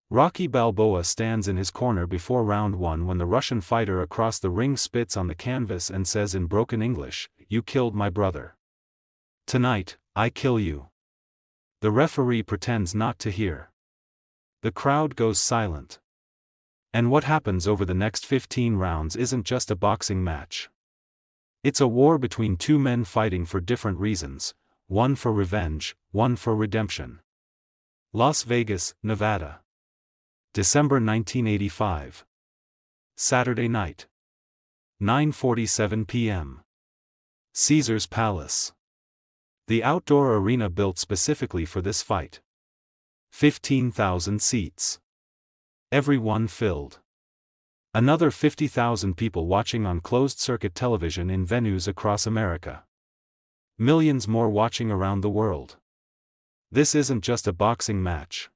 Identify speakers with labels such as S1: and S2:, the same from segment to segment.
S1: Rocky Balboa stands in his corner before round 1 when the Russian fighter across the ring spits on the canvas and says in broken English, "You killed my brother. Tonight, I kill you." The referee pretends not to hear. The crowd goes silent. And what happens over the next 15 rounds isn't just a boxing match. It's a war between two men fighting for different reasons, one for revenge, one for redemption. Las Vegas, Nevada. December 1985. Saturday night. 9:47 p.m. Caesar's Palace. The outdoor arena built specifically for this fight. 15,000 seats. Every one filled. Another 50,000 people watching on closed-circuit television in venues across America. Millions more watching around the world. This isn't just a boxing match.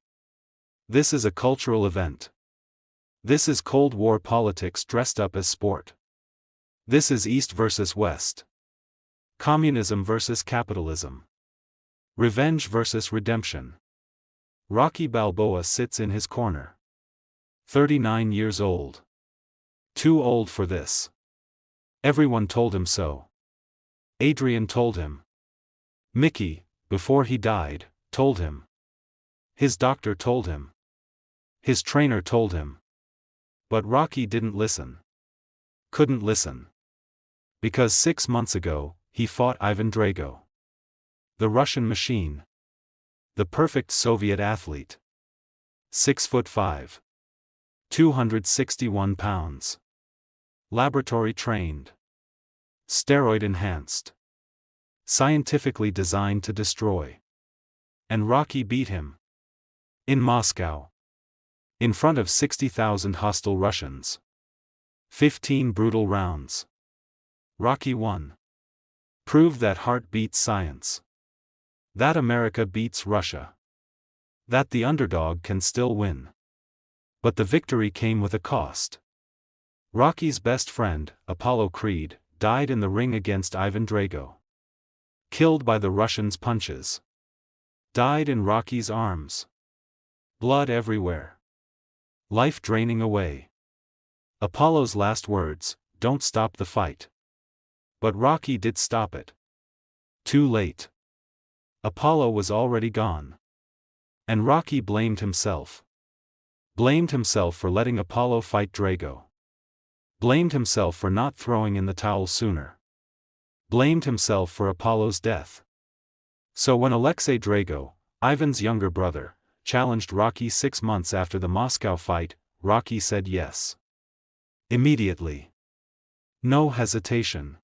S1: This is a cultural event. This is Cold War politics dressed up as sport. This is East versus West. Communism versus capitalism. Revenge versus redemption. Rocky Balboa sits in his corner. 39 years old. Too old for this. Everyone told him so. Adrian told him. Mickey, before he died, told him. His doctor told him. His trainer told him. But Rocky didn't listen. Couldn't listen. Because 6 months ago, he fought Ivan Drago. The Russian machine. The perfect Soviet athlete. 6'5". 261 pounds. Laboratory trained. Steroid enhanced. Scientifically designed to destroy. And Rocky beat him. In Moscow. In front of 60,000 hostile Russians. 15 brutal rounds. Rocky won. Proved that heart beats science. That America beats Russia. That the underdog can still win. But the victory came with a cost. Rocky's best friend, Apollo Creed, died in the ring against Ivan Drago. Killed by the Russians' punches. Died in Rocky's arms. Blood everywhere. Life draining away. Apollo's last words, "Don't stop the fight." But Rocky did stop it. Too late. Apollo was already gone. And Rocky blamed himself. Blamed himself for letting Apollo fight Drago. Blamed himself for not throwing in the towel sooner. Blamed himself for Apollo's death. So when Aleksei Drago, Ivan's younger brother, challenged Rocky 6 months after the Moscow fight, Rocky said yes. Immediately. No hesitation.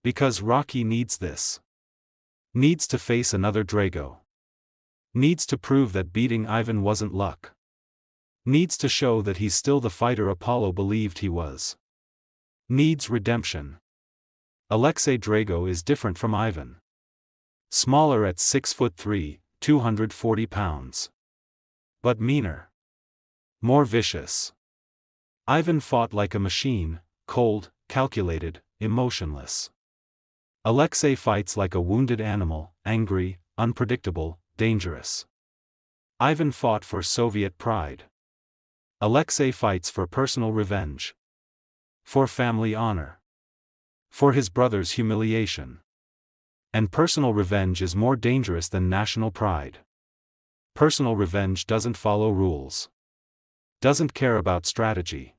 S1: Because Rocky needs this. Needs to face another Drago. Needs to prove that beating Ivan wasn't luck. Needs to show that he's still the fighter Apollo believed he was. Needs redemption. Aleksei Drago is different from Ivan. Smaller at 6'3", 240 pounds. But meaner. More vicious. Ivan fought like a machine, cold, calculated, emotionless. Aleksei fights like a wounded animal, angry, unpredictable, dangerous. Ivan fought for Soviet pride. Aleksei fights for personal revenge. For family honor. For his brother's humiliation. And personal revenge is more dangerous than national pride. Personal revenge doesn't follow rules. Doesn't care about strategy.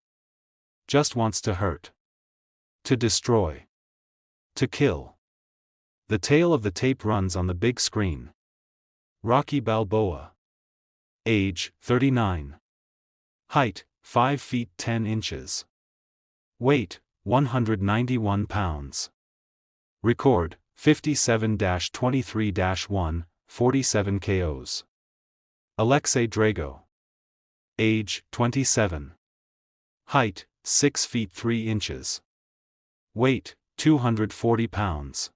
S1: Just wants to hurt. To destroy. To kill. The tale of the tape runs on the big screen. Rocky Balboa. Age, 39. Height, 5 feet 10 inches. Weight, 191 pounds. Record, 57-23-1, 47 KOs. Aleksei Drago. Age, 27. Height, 6 feet 3 inches. Weight, 240 pounds.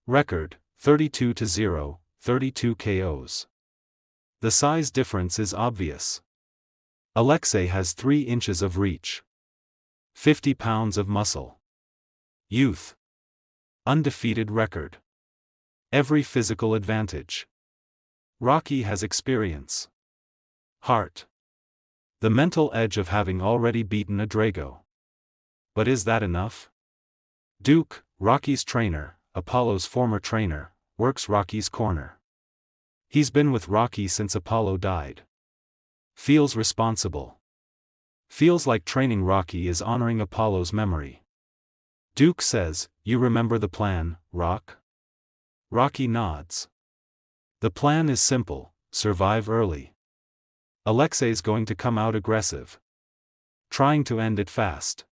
S1: Record, 32-0, 32 KOs. The size difference is obvious. Aleksei has 3 inches of reach. 50 pounds of muscle. Youth. Undefeated record. Every physical advantage. Rocky has experience. Heart. The mental edge of having already beaten a Drago. But is that enough? Duke, Rocky's trainer, Apollo's former trainer, works Rocky's corner. He's been with Rocky since Apollo died. Feels responsible. Feels like training Rocky is honoring Apollo's memory. Duke says, "You remember the plan, Rock?" Rocky nods. The plan is simple: survive early. Aleksei's going to come out aggressive. Trying to end it fast.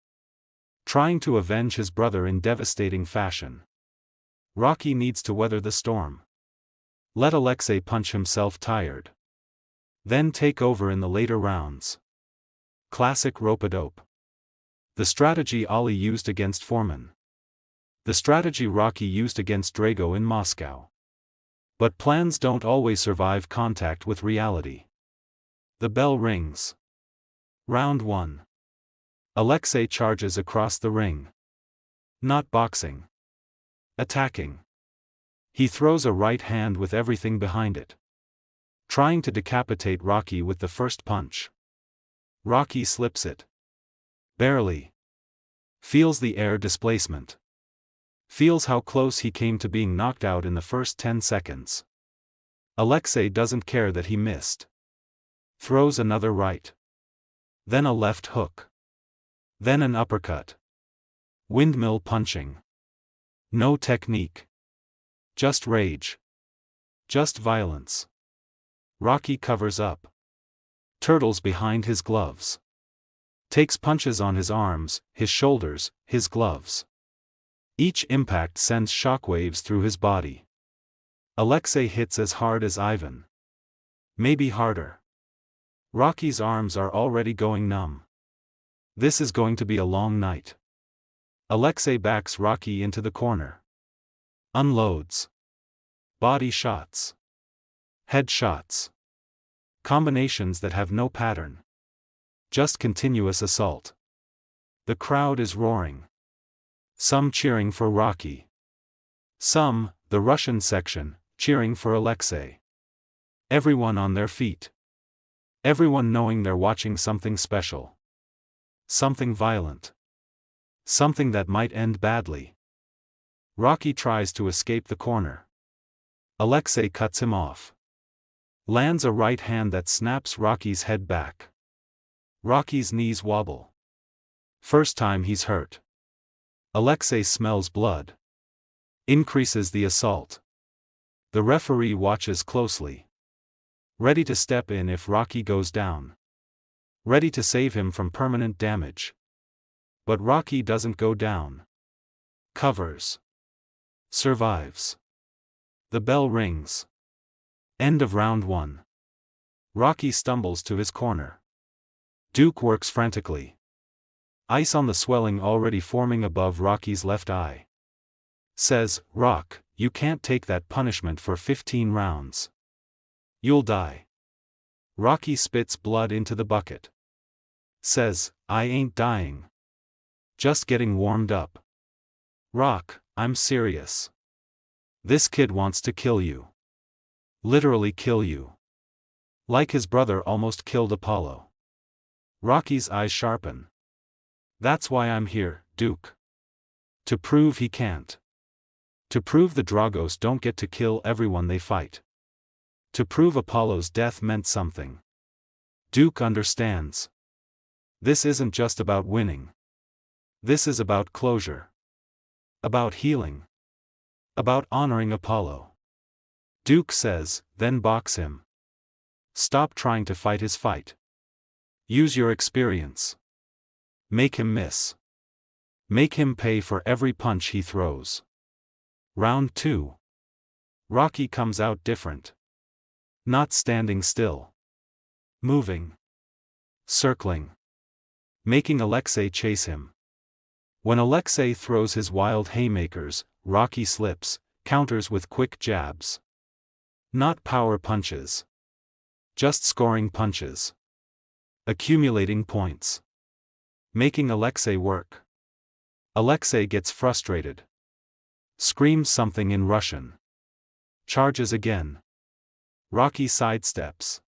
S1: Trying to avenge his brother in devastating fashion. Rocky needs to weather the storm. Let Aleksei punch himself tired. Then take over in the later rounds. Classic rope-a-dope. The strategy Ali used against Foreman. The strategy Rocky used against Drago in Moscow. But plans don't always survive contact with reality. The bell rings. Round 1. Aleksei charges across the ring. Not boxing. Attacking. He throws a right hand with everything behind it. Trying to decapitate Rocky with the first punch. Rocky slips it. Barely. Feels the air displacement. Feels how close he came to being knocked out in the first 10 seconds. Aleksei doesn't care that he missed. Throws another right. Then a left hook. Then an uppercut. Windmill punching. No technique. Just rage. Just violence. Rocky covers up. Turtles behind his gloves. Takes punches on his arms, his shoulders, his gloves. Each impact sends shockwaves through his body. Aleksei hits as hard as Ivan. Maybe harder. Rocky's arms are already going numb. This is going to be a long night. Aleksei backs Rocky into the corner. Unloads. Body shots. Head shots. Combinations that have no pattern. Just continuous assault. The crowd is roaring. Some cheering for Rocky. Some, the Russian section, cheering for Aleksei. Everyone on their feet. Everyone knowing they're watching something special. Something violent. Something that might end badly. Rocky tries to escape the corner. Aleksei cuts him off. Lands a right hand that snaps Rocky's head back. Rocky's knees wobble. First time he's hurt. Aleksei smells blood. Increases the assault. The referee watches closely. Ready to step in if Rocky goes down. Ready to save him from permanent damage. But Rocky doesn't go down. Covers. Survives. The bell rings. End of round 1. Rocky stumbles to his corner. Duke works frantically. Ice on the swelling already forming above Rocky's left eye. Says, "Rock, you can't take that punishment for 15 rounds. You'll die." Rocky spits blood into the bucket. Says, "I ain't dying. Just getting warmed up. Rock, I'm serious. This kid wants to kill you. Literally kill you. Like his brother almost killed Apollo." Rocky's eyes sharpen. "That's why I'm here, Duke. To prove he can't. To prove the Dragos don't get to kill everyone they fight. To prove Apollo's death meant something." Duke understands. This isn't just about winning. This is about closure. About healing. About honoring Apollo. Duke says, "Then box him. Stop trying to fight his fight. Use your experience. Make him miss. Make him pay for every punch he throws." Round 2. Rocky comes out different. Not standing still. Moving. Circling. Making Aleksei chase him. When Aleksei throws his wild haymakers, Rocky slips, counters with quick jabs. Not power punches. Just scoring punches. Accumulating points. Making Aleksei work. Aleksei gets frustrated. Screams something in Russian. Charges again. Rocky sidesteps.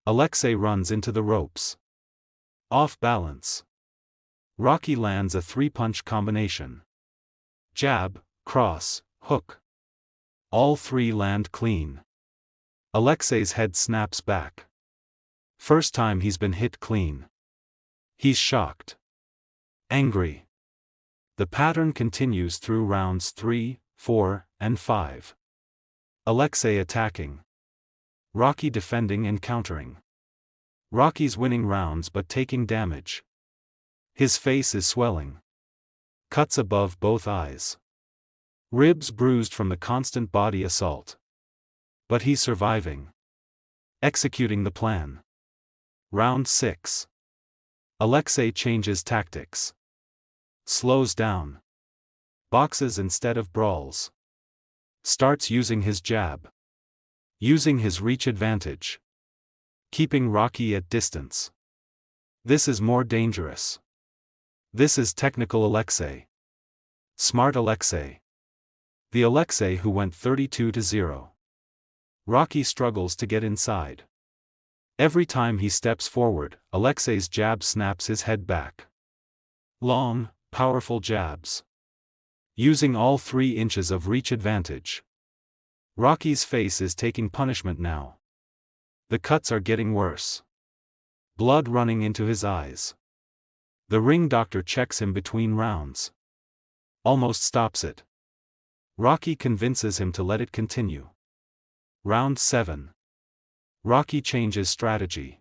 S1: Aleksei runs into the ropes. Off balance. Rocky lands a three-punch combination. Jab, cross, hook. All three land clean. Aleksei's head snaps back. First time he's been hit clean. He's shocked. Angry. The pattern continues through rounds 3, 4, and 5. Aleksei attacking. Rocky defending and countering. Rocky's winning rounds but taking damage. His face is swelling. Cuts above both eyes. Ribs bruised from the constant body assault. But he's surviving. Executing the plan. Round 6. Aleksei changes tactics. Slows down. Boxes instead of brawls. Starts using his jab. Using his reach advantage. Keeping Rocky at distance. This is more dangerous. This is technical Aleksei. Smart Aleksei. The Aleksei who went 32-0. Rocky struggles to get inside. Every time he steps forward, Aleksei's jab snaps his head back. Long, powerful jabs. Using all 3 inches of reach advantage. Rocky's face is taking punishment now. The cuts are getting worse. Blood running into his eyes. The ring doctor checks him between rounds. Almost stops it. Rocky convinces him to let it continue. Round 7. Rocky changes strategy.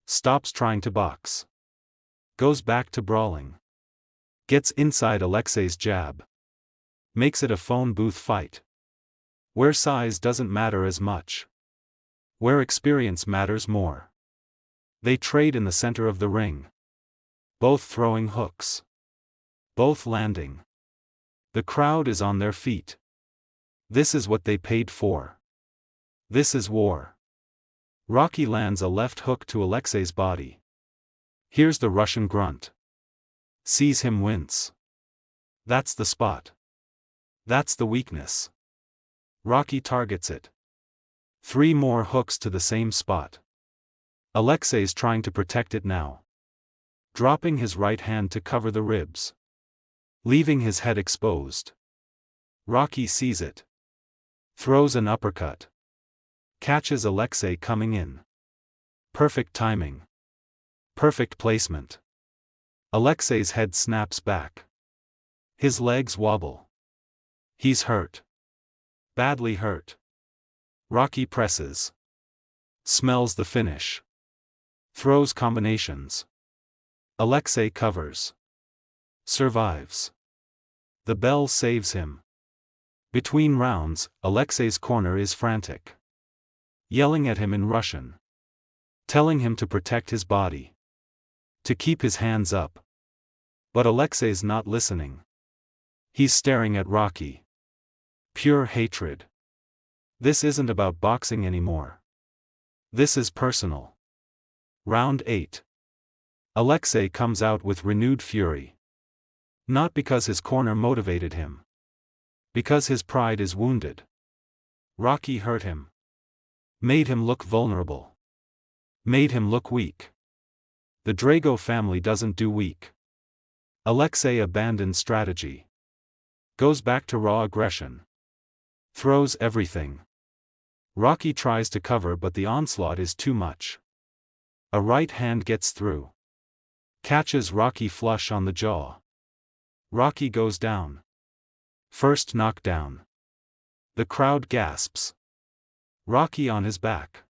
S1: Stops trying to box. Goes back to brawling. Gets inside Aleksei's jab. Makes it a phone booth fight. Where size doesn't matter as much. Where experience matters more. They trade in the center of the ring. Both throwing hooks. Both landing. The crowd is on their feet. This is what they paid for. This is war. Rocky lands a left hook to Aleksei's body. Here's the Russian grunt. Sees him wince. That's the spot. That's the weakness. Rocky targets it. 3 more hooks to the same spot. Aleksei's trying to protect it now. Dropping his right hand to cover the ribs. Leaving his head exposed. Rocky sees it. Throws an uppercut. Catches Aleksei coming in. Perfect timing. Perfect placement. Aleksei's head snaps back. His legs wobble. He's hurt. Badly hurt. Rocky presses. Smells the finish. Throws combinations. Aleksei covers. Survives. The bell saves him. Between rounds, Aleksei's corner is frantic. Yelling at him in Russian. Telling him to protect his body. To keep his hands up. But Aleksei's not listening. He's staring at Rocky. Pure hatred. This isn't about boxing anymore. This is personal. Round 8. Aleksei comes out with renewed fury. Not because his corner motivated him. Because his pride is wounded. Rocky hurt him. Made him look vulnerable. Made him look weak. The Drago family doesn't do weak. Aleksei abandons strategy. Goes back to raw aggression. Throws everything. Rocky tries to cover but the onslaught is too much. A right hand gets through. Catches Rocky flush on the jaw. Rocky goes down. First knockdown. The crowd gasps. Rocky on his back.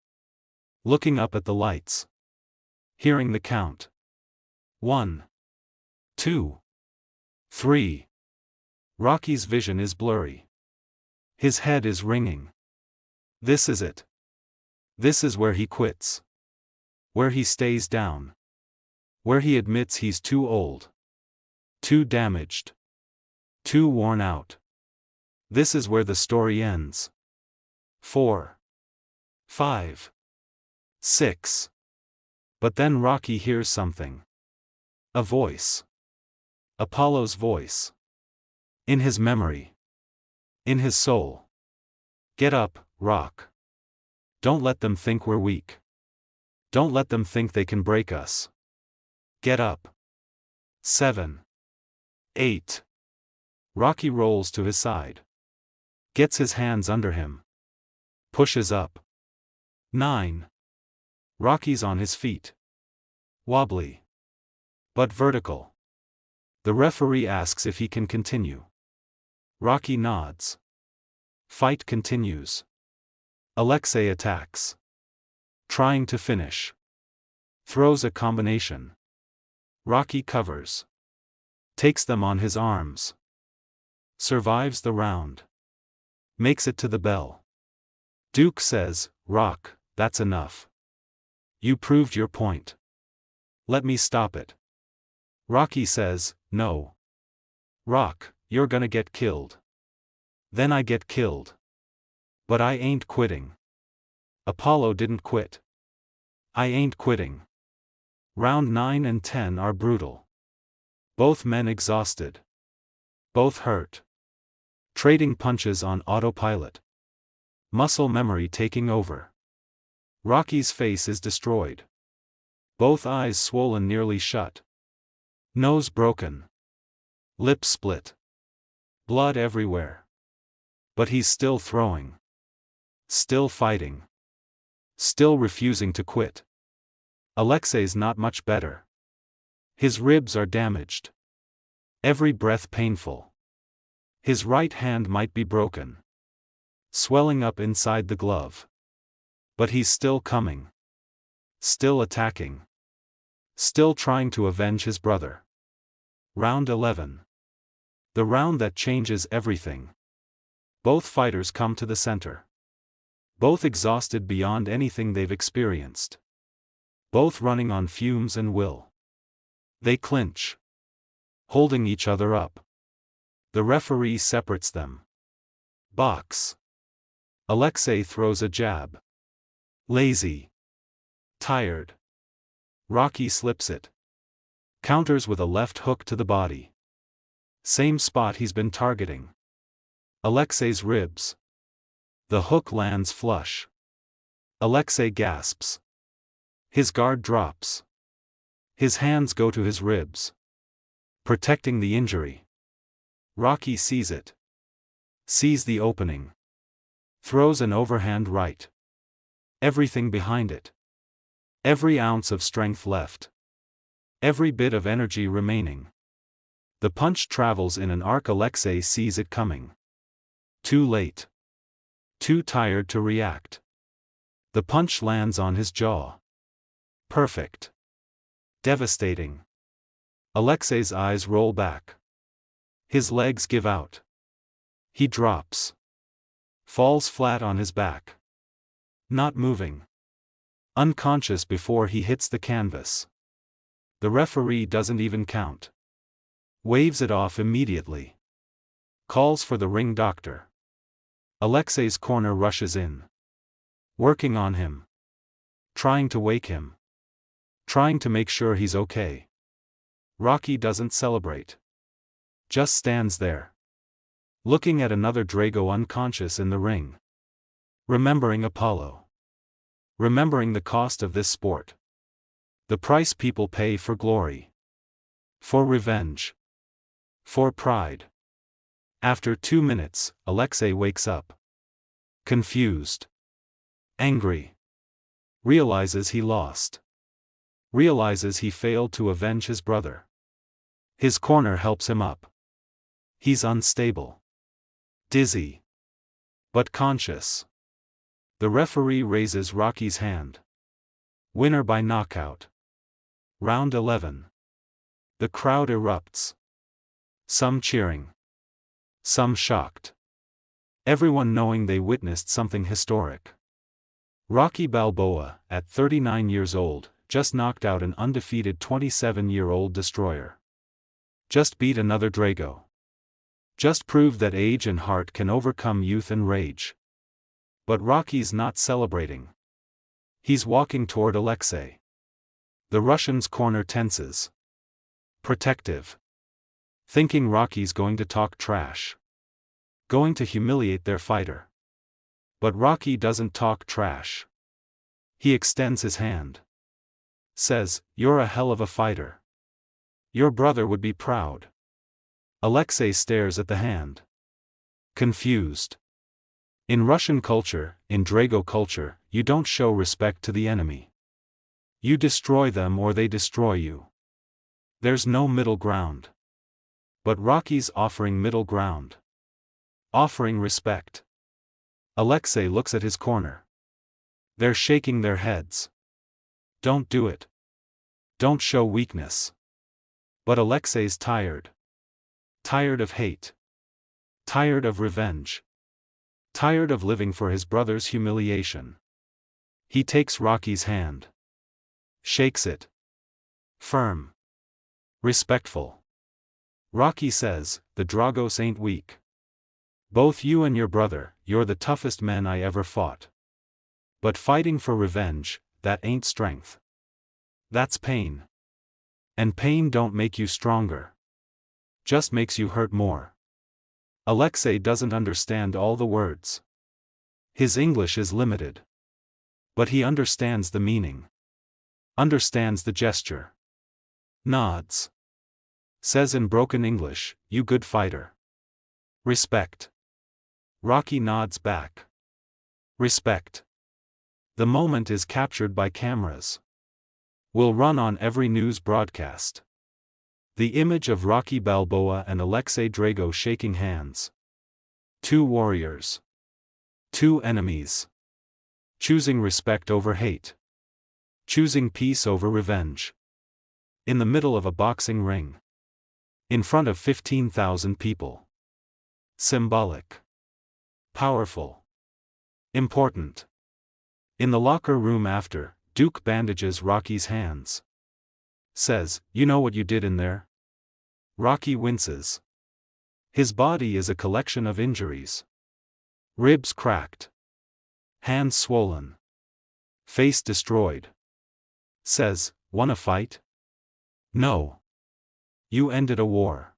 S1: Looking up at the lights. Hearing the count. 1, 2, 3. Rocky's vision is blurry. His head is ringing. This is it. This is where he quits. Where he stays down. Where he admits he's too old. Too damaged. Too worn out. This is where the story ends. 4, 5, 6. But then Rocky hears something. A voice. Apollo's voice. In his memory. In his soul. Get up, Rock. Don't let them think we're weak. Don't let them think they can break us. Get up. 7. 8. Rocky rolls to his side. Gets his hands under him. Pushes up. 9. Rocky's on his feet. Wobbly. But vertical. The referee asks if he can continue. Rocky nods. Fight continues. Aleksei attacks. Trying to finish. Throws a combination. Rocky covers. Takes them on his arms. Survives the round. Makes it to the bell. Duke says, "Rock, that's enough. You proved your point. Let me stop it." Rocky says, "No. Rock, you're gonna get killed. Then I get killed. But I ain't quitting. Apollo didn't quit. I ain't quitting." Round 9 and 10 are brutal. Both men exhausted. Both hurt. Trading punches on autopilot. Muscle memory taking over. Rocky's face is destroyed. Both eyes swollen nearly shut. Nose broken. Lips split. Blood everywhere. But he's still throwing. Still fighting. Still refusing to quit. Aleksei's not much better. His ribs are damaged. Every breath painful. His right hand might be broken. Swelling up inside the glove. But he's still coming. Still attacking. Still trying to avenge his brother. Round 11. The round that changes everything. Both fighters come to the center. Both exhausted beyond anything they've experienced. Both running on fumes and will. They clinch. Holding each other up. The referee separates them. Box. Aleksei throws a jab. Lazy. Tired. Rocky slips it. Counters with a left hook to the body. Same spot he's been targeting. Aleksei's ribs. The hook lands flush. Aleksei gasps. His guard drops. His hands go to his ribs. Protecting the injury. Rocky sees it. Sees the opening. Throws an overhand right. Everything behind it. Every ounce of strength left. Every bit of energy remaining. The punch travels in an arc. Aleksei sees it coming. Too late. Too tired to react. The punch lands on his jaw. Perfect. Devastating. Aleksei's eyes roll back. His legs give out. He drops. Falls flat on his back. Not moving. Unconscious before he hits the canvas. The referee doesn't even count. Waves it off immediately. Calls for the ring doctor. Aleksei's corner rushes in. Working on him. Trying to wake him. Trying to make sure he's okay. Rocky doesn't celebrate. Just stands there. Looking at another Drago unconscious in the ring. Remembering Apollo. Remembering the cost of this sport. The price people pay for glory. For revenge. For pride. After 2 minutes, Aleksei wakes up. Confused. Angry. Realizes he lost. Realizes he failed to avenge his brother. His corner helps him up. He's unstable. Dizzy. But conscious. The referee raises Rocky's hand. Winner by knockout. Round 11. The crowd erupts. Some cheering. Some shocked. Everyone knowing they witnessed something historic. Rocky Balboa, at 39 years old, just knocked out an undefeated 27-year-old destroyer. Just beat another Drago. Just proved that age and heart can overcome youth and rage. But Rocky's not celebrating. He's walking toward Aleksei. The Russian's corner tenses. Protective. Thinking Rocky's going to talk trash. Going to humiliate their fighter. But Rocky doesn't talk trash. He extends his hand. Says, "You're a hell of a fighter. Your brother would be proud. Aleksei stares at the hand. Confused. In Russian culture, in Drago culture, you don't show respect to the enemy. You destroy them or they destroy you. There's no middle ground. But Rocky's offering middle ground. Offering respect. Aleksei looks at his corner. They're shaking their heads. Don't do it. Don't show weakness. But Aleksei's tired. Tired of hate. Tired of revenge. Tired of living for his brother's humiliation. He takes Rocky's hand. Shakes it. Firm. Respectful. Rocky says, the Dragos ain't weak. Both you and your brother, you're the toughest men I ever fought. But fighting for revenge, that ain't strength. That's pain. And pain don't make you stronger. Just makes you hurt more. Aleksei doesn't understand all the words. His English is limited. But he understands the meaning. Understands the gesture. Nods. Says in broken English, you good fighter. Respect. Rocky nods back. Respect. The moment is captured by cameras. Will run on every news broadcast. The image of Rocky Balboa and Aleksei Drago shaking hands. Two warriors. Two enemies. Choosing respect over hate. Choosing peace over revenge. In the middle of a boxing ring. In front of 15,000 people. Symbolic. Powerful. Important. In the locker room after, Duke bandages Rocky's hands. Says, you know what you did in there? Rocky winces. His body is a collection of injuries. Ribs cracked. Hands swollen. Face destroyed. Says, wanna fight? No. You ended a war.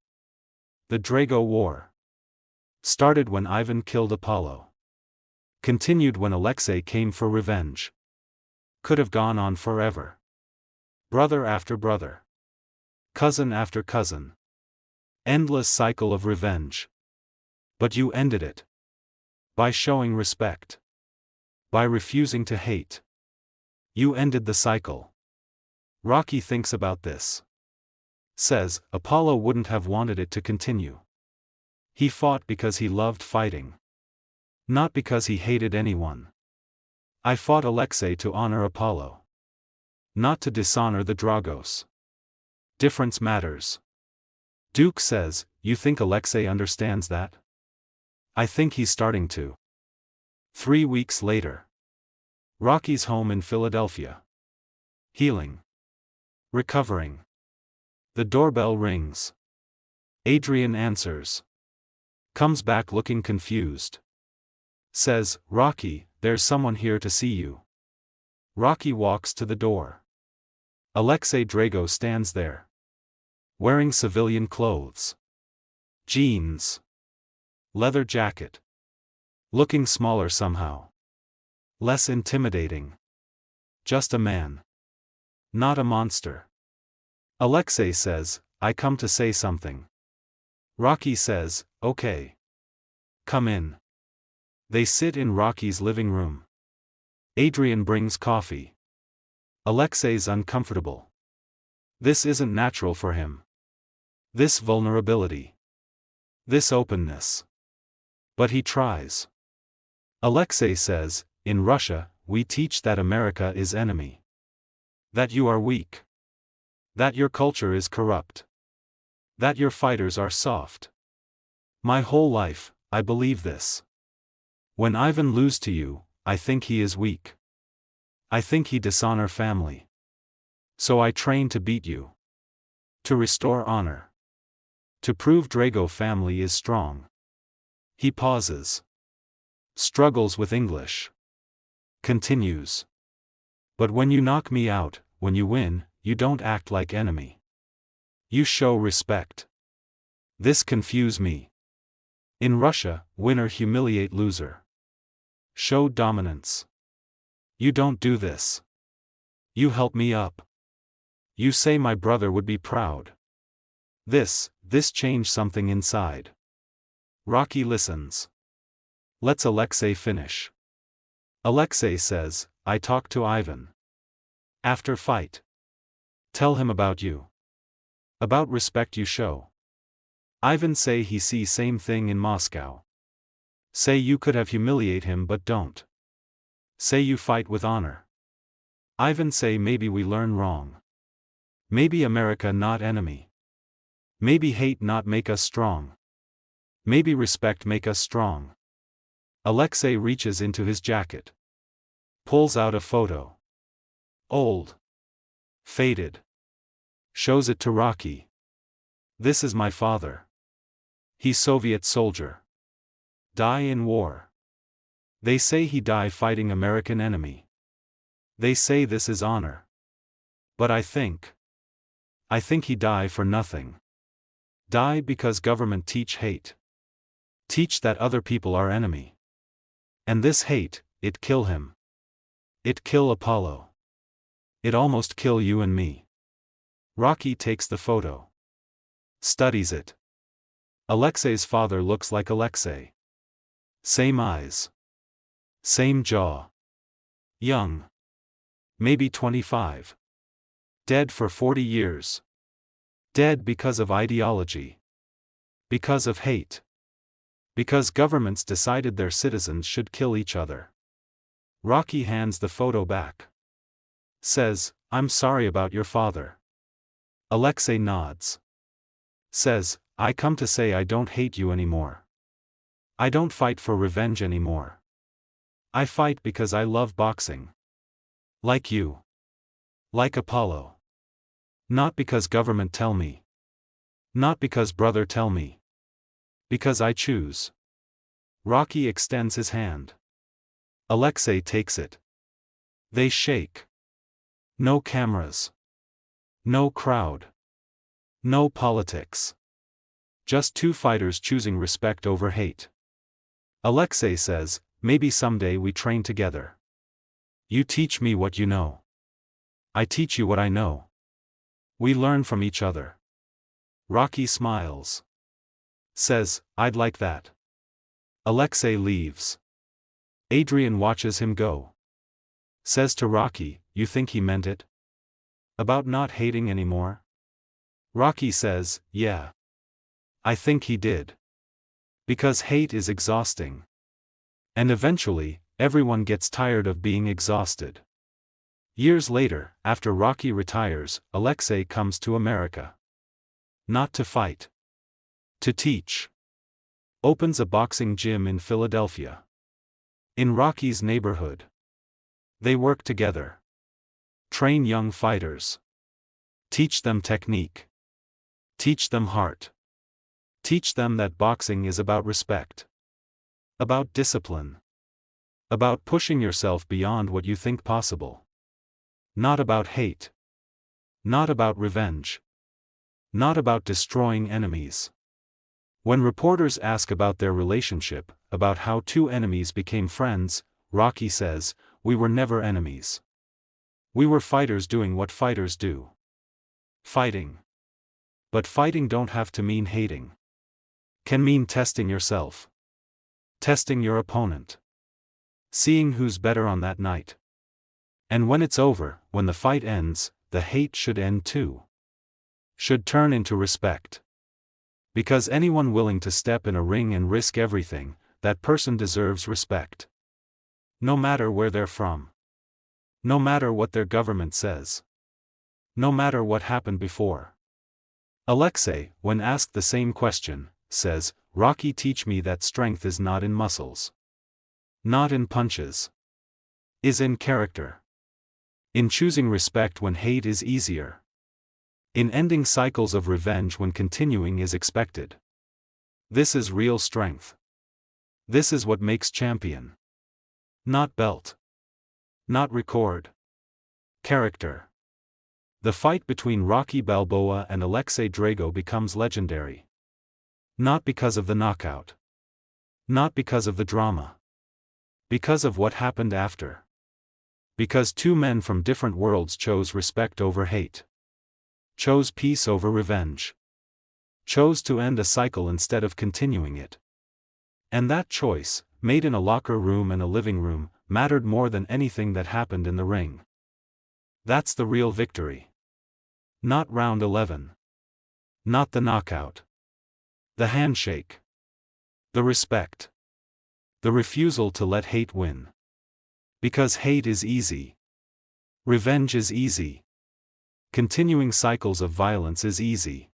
S1: The Drago War. Started when Ivan killed Apollo. Continued when Aleksei came for revenge. Could have gone on forever. Brother after brother. Cousin after cousin. Endless cycle of revenge. But you ended it. By showing respect. By refusing to hate. You ended the cycle. Rocky thinks about this. Says, Apollo wouldn't have wanted it to continue. He fought because he loved fighting. Not because he hated anyone. I fought Aleksei to honor Apollo. Not to dishonor the Dragos. Difference matters. Duke says, you think Aleksei understands that? I think he's starting to. 3 weeks later. Rocky's home in Philadelphia. Healing. Recovering. The doorbell rings. Adrian answers. Comes back looking confused. Says, Rocky, there's someone here to see you. Rocky walks to the door. Aleksei Drago stands there. Wearing civilian clothes. Jeans. Leather jacket. Looking smaller somehow. Less intimidating. Just a man. Not a monster. Aleksei says, I come to say something. Rocky says, okay. Come in. They sit in Rocky's living room. Adrian brings coffee. Aleksei's uncomfortable. This isn't natural for him. This vulnerability. This openness. But he tries. Aleksei says, in Russia, we teach that America is enemy. That you are weak. That your culture is corrupt. That your fighters are soft. My whole life, I believe this. When Ivan lose to you, I think he is weak. I think he dishonor family. So I train to beat you. To restore honor. To prove Drago family is strong. He pauses. Struggles with English. Continues. But when you knock me out, when you win, you don't act like enemy. You show respect. This confuse me. In Russia, winner humiliate loser. Show dominance. You don't do this. You help me up. You say my brother would be proud. This changed something inside. Rocky listens. Lets Aleksei finish. Aleksei says, I talked to Ivan. After fight. Tell him about you. About respect you show. Ivan say he see same thing in Moscow. Say you could have humiliate him but don't. Say you fight with honor. Ivan say maybe we learn wrong. Maybe America not enemy. Maybe hate not make us strong. Maybe respect make us strong. Aleksei reaches into his jacket. Pulls out a photo. Old. Faded. Shows it to Rocky. This is my father. He's Soviet soldier. Die in war. They say he die fighting American enemy. They say this is honor. But I think he die for nothing. Die because government teach hate. Teach that other people are enemy. And this hate, it kill him. It kill Apollo. It almost kill you and me. Rocky takes the photo. Studies it. Aleksei's father looks like Aleksei. Same eyes. Same jaw. Young. Maybe 25. Dead for 40 years. Dead because of ideology. Because of hate. Because governments decided their citizens should kill each other. Rocky hands the photo back. Says, I'm sorry about your father. Aleksei nods. Says, I come to say I don't hate you anymore. I don't fight for revenge anymore. I fight because I love boxing. Like you. Like Apollo. Not because government tell me. Not because brother tell me. Because I choose. Rocky extends his hand. Aleksei takes it. They shake. No cameras. No crowd. No politics. Just two fighters choosing respect over hate. Aleksei says, maybe someday we train together. You teach me what you know. I teach you what I know. We learn from each other. Rocky smiles. Says, I'd like that. Aleksei leaves. Adrian watches him go. Says to Rocky, you think he meant it? About not hating anymore? Rocky says, yeah. I think he did. Because hate is exhausting. And eventually, everyone gets tired of being exhausted. Years later, after Rocky retires, Aleksei comes to America. Not to fight. To teach. Opens a boxing gym in Philadelphia. In Rocky's neighborhood. They work together. Train young fighters. Teach them technique. Teach them heart. Teach them that boxing is about respect. About discipline. About pushing yourself beyond what you think possible. Not about hate. Not about revenge. Not about destroying enemies. When reporters ask about their relationship, about how two enemies became friends, Rocky says, we were never enemies. We were fighters doing what fighters do. Fighting. But fighting don't have to mean hating. Can mean testing yourself. Testing your opponent. Seeing who's better on that night. And when it's over, when the fight ends, the hate should end too. Should turn into respect. Because anyone willing to step in a ring and risk everything, that person deserves respect. No matter where they're from. No matter what their government says. No matter what happened before. Aleksei, when asked the same question, says, Rocky teach me that strength is not in muscles. Not in punches. Is in character. In choosing respect when hate is easier. In ending cycles of revenge when continuing is expected. This is real strength. This is what makes champion. Not belt. Not record. Character. The fight between Rocky Balboa and Aleksei Drago becomes legendary. Not because of the knockout. Not because of the drama. Because of what happened after. Because two men from different worlds chose respect over hate. Chose peace over revenge. chose to end a cycle instead of continuing it. And that choice, made in a locker room and a living room, mattered more than anything that happened in the ring. That's the real victory. Not round 11. Not the knockout. The handshake. The respect. The refusal to let hate win. Because hate is easy. Revenge is easy. Continuing cycles of violence is easy.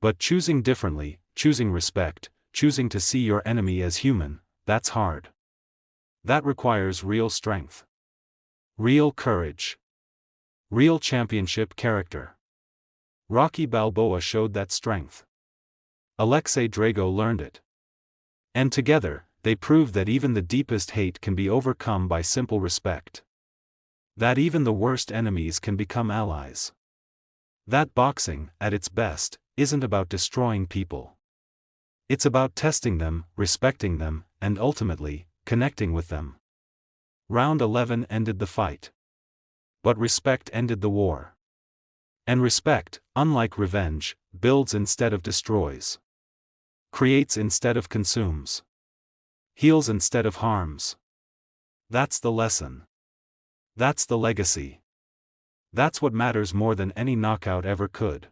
S1: But choosing differently, choosing respect, choosing to see your enemy as human, that's hard. That requires real strength. Real courage. Real championship character. Rocky Balboa showed that strength. Aleksei Drago learned it. And together, they proved that even the deepest hate can be overcome by simple respect. That even the worst enemies can become allies. That boxing, at its best, isn't about destroying people. It's about testing them, respecting them, and ultimately, connecting with them. Round 11 ended the fight. But respect ended the war. And respect, unlike revenge, builds instead of destroys. Creates instead of consumes. Heals instead of harms. That's the lesson. That's the legacy. That's what matters more than any knockout ever could.